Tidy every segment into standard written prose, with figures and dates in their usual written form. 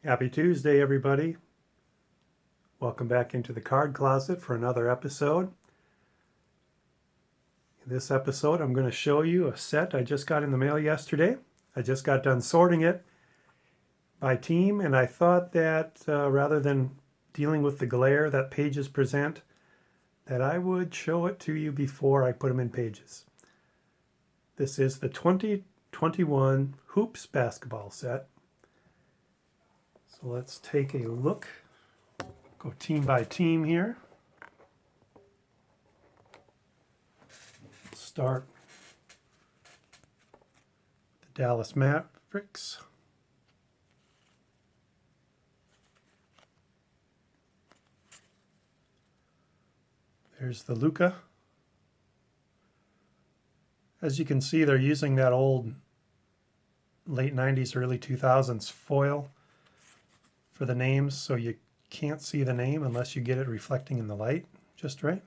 Happy Tuesday, everybody. Welcome back into the card closet for another episode. In this episode, I'm going to show you a set I just got in the mail yesterday. I just got done sorting it by team, and I thought that rather than dealing with the glare that pages present, that I would show it to you before I put them in pages. This is the 2021 Hoops basketball set. So let's take a look. Go team by team here. Start the Dallas Mavericks. There's the Luka. As you can see, they're using that old late 90s, early 2000s foil for the names, so you can't see the name unless you get it reflecting in the light just right.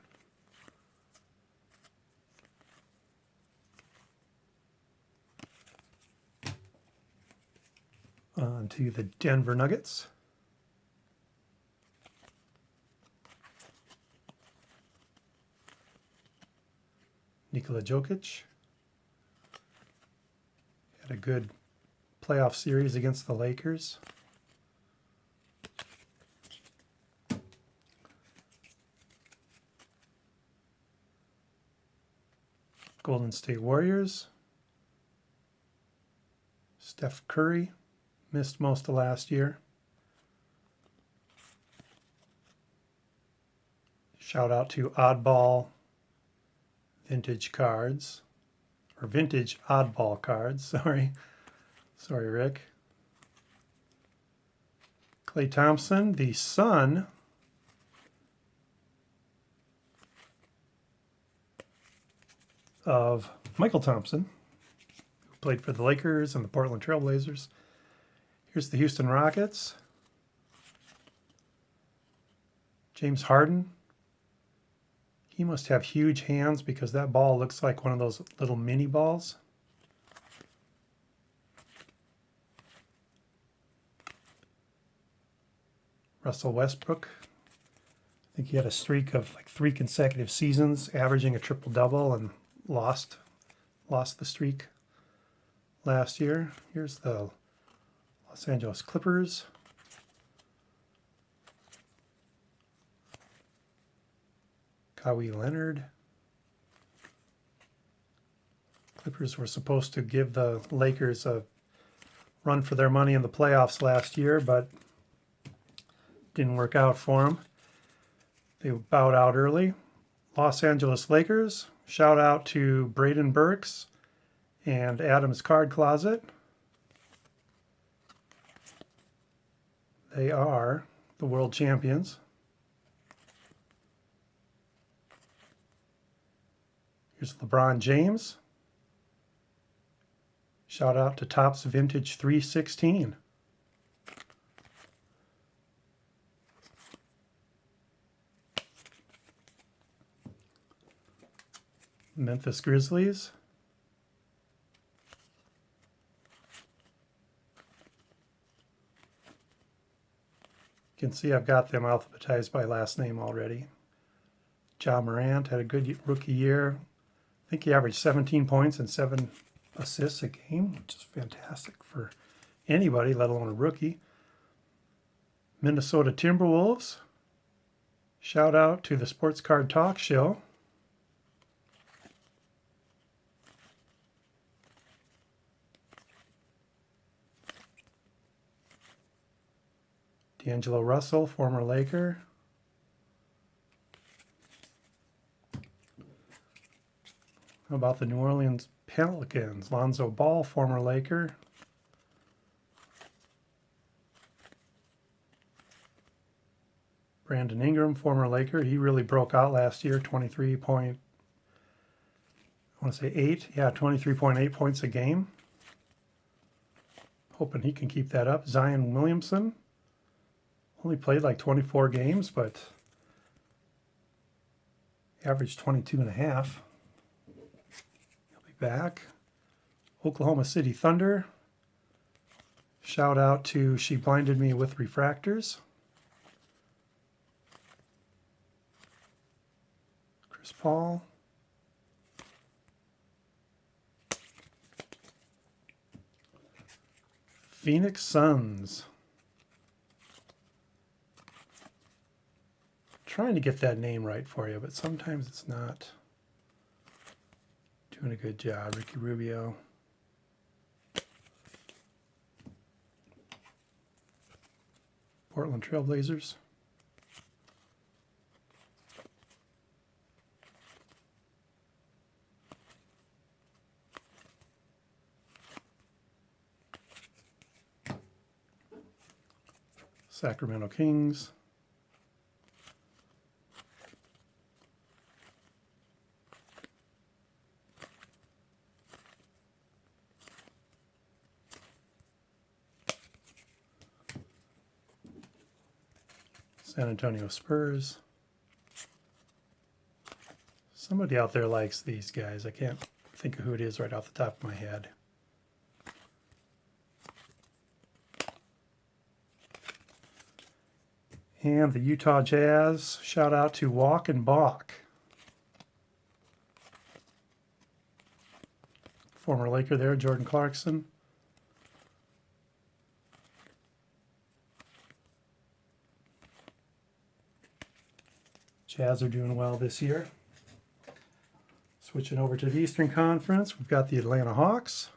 On to the Denver Nuggets. Nikola Jokic had a good playoff series against the Lakers. Golden State Warriors. Steph Curry missed most of last year. Shout out to Oddball Vintage Cards, or Vintage Oddball Cards, sorry, Rick. Klay Thompson, the son of Michael Thompson, who played for the Lakers and the Portland Trail Blazers. Here's the Houston Rockets. James Harden. He must have huge hands because that ball looks like one of those little mini balls. Russell Westbrook. I think he had a streak of like 3 consecutive seasons, averaging a triple-double, and lost the streak last year. Here's the Los Angeles Clippers. Kawhi Leonard. Clippers were supposed to give the Lakers a run for their money in the playoffs last year, but didn't work out for them. They bowed out early. Los Angeles Lakers. Shout out to Braden Burks and Adam's Card Closet. They are the world champions. Here's LeBron James. Shout out to Topps Vintage 316. Memphis Grizzlies. You can see I've got them alphabetized by last name already. Ja Morant had a good rookie year. I think he averaged 17 points and 7 assists a game, which is fantastic for anybody, let alone a rookie. Minnesota Timberwolves. Shout out to the Sports Card Talk Show. D'Angelo Russell, former Laker. How about the New Orleans Pelicans? Lonzo Ball, former Laker. Brandon Ingram, former Laker. He really broke out last year, 23.8 points a game. Hoping he can keep that up. Zion Williamson. Only played like 24 games, but averaged 22.5. He'll be back. Oklahoma City Thunder. Shout out to She Blinded Me with Refractors. Chris Paul. Phoenix Suns. Trying to get that name right for you, but sometimes it's not doing a good job. Ricky Rubio. Portland Trailblazers. Sacramento Kings. San Antonio Spurs. Somebody out there likes these guys. I can't think of who it is right off the top of my head. And the Utah Jazz. Shout out to Walk and Balk. Former Laker there, Jordan Clarkson. Jazz are doing well this year. Switching over to the Eastern Conference, we've got the Atlanta Hawks.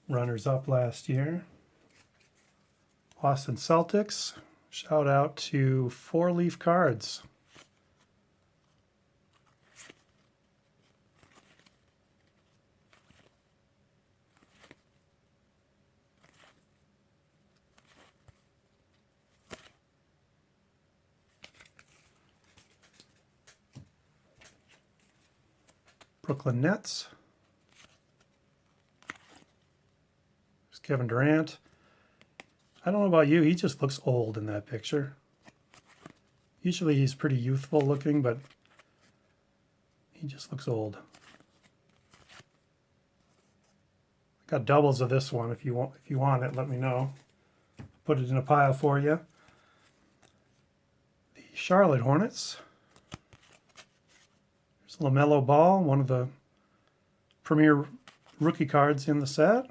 Runners up last year. Boston Celtics. Shout out to Four Leaf Cards. Brooklyn Nets. There's Kevin Durant. I don't know about you, he just looks old in that picture. Usually he's pretty youthful looking, but he just looks old. I got doubles of this one. If you want it, let me know. Put it in a pile for you. The Charlotte Hornets. There's LaMelo Ball, one of the premier rookie cards in the set.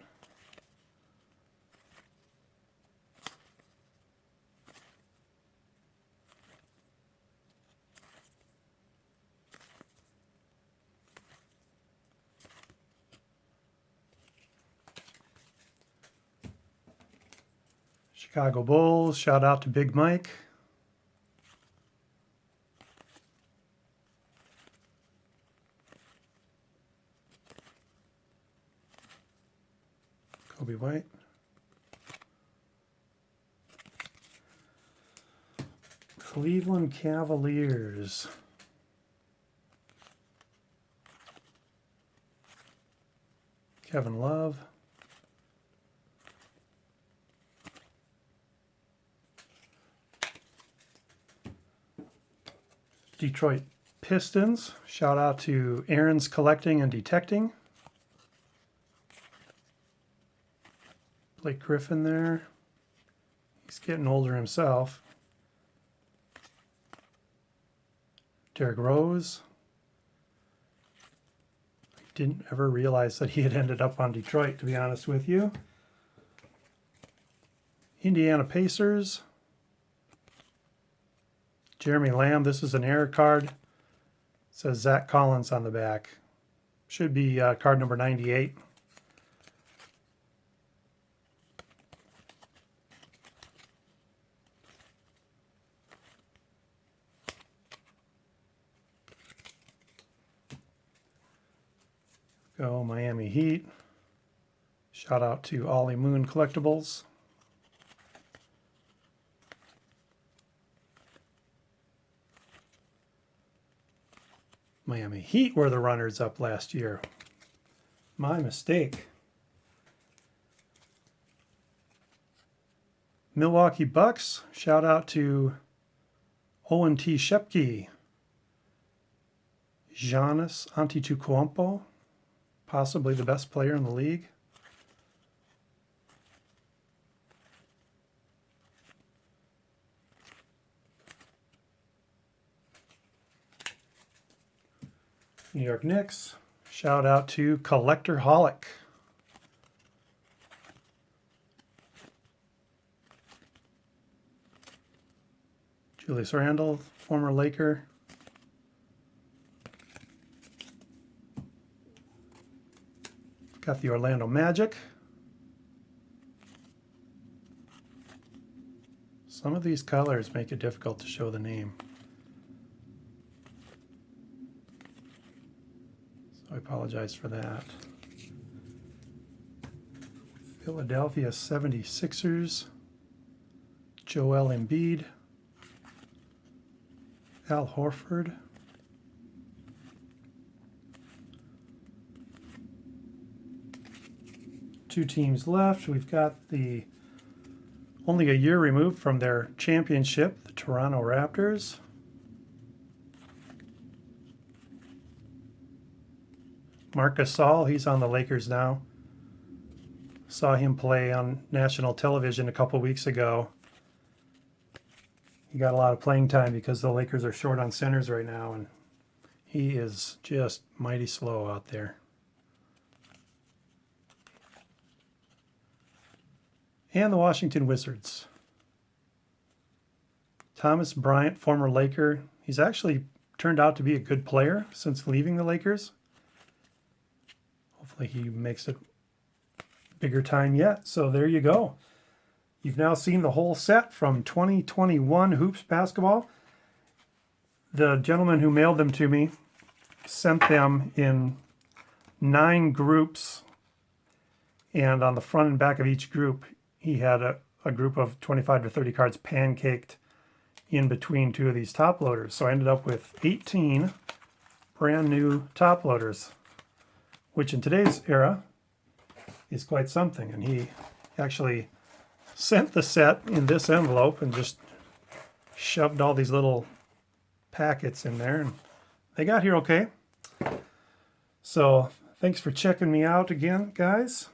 Chicago Bulls, shout out to Big Mike. Kobe White. Cleveland Cavaliers. Kevin Love. Detroit Pistons. Shout out to Aaron's Collecting and Detecting. Blake Griffin there. He's getting older himself. Derrick Rose. I didn't ever realize that he had ended up on Detroit, to be honest with you. Indiana Pacers. Jeremy Lamb, this is an error card. It says Zach Collins on the back. Should be card number 98. Go Miami Heat. Shout out to Ollie Moon Collectibles. Miami Heat were the runners up last year. My mistake. Milwaukee Bucks, shout out to Owen T. Shepke, Giannis Antetokounmpo, possibly the best player in the league. New York Knicks, shout out to Collector Holic. Julius Randle, former Laker. Got the Orlando Magic. Some of these colors make it difficult to show the name. So I apologize for that. Philadelphia 76ers. Joel Embiid. Al Horford. Two teams left. We've got the only a year removed from their championship, the Toronto Raptors. Marc Gasol, he's on the Lakers now. Saw him play on national television a couple weeks ago. He got a lot of playing time because the Lakers are short on centers right now, and he is just mighty slow out there. And the Washington Wizards. Thomas Bryant, former Laker. He's actually turned out to be a good player since leaving the Lakers. Hopefully he makes it bigger time yet. So there you go. You've now seen the whole set from 2021 Hoops Basketball. The gentleman who mailed them to me sent them in 9 groups. And on the front and back of each group, he had a group of 25 to 30 cards pancaked in between 2 of these top loaders. So I ended up with 18 brand new top loaders, which in today's era is quite something. And he actually sent the set in this envelope and just shoved all these little packets in there, and they got here okay. So thanks for checking me out again, guys.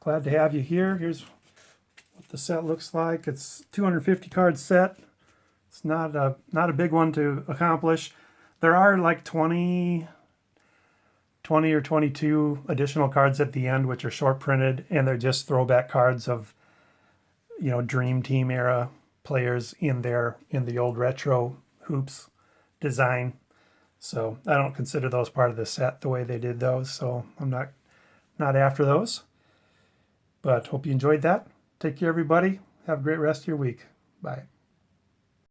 Glad to have you here. Here's what the set looks like. It's 250 card set. It's not a big one to accomplish. There are like 20 or 22 additional cards at the end, which are short printed, and they're just throwback cards of, you know, Dream Team era players in the old retro hoops design. So I don't consider those part of the set the way they did those. So I'm not after those. But hope you enjoyed that. Take care, everybody. Have a great rest of your week. Bye.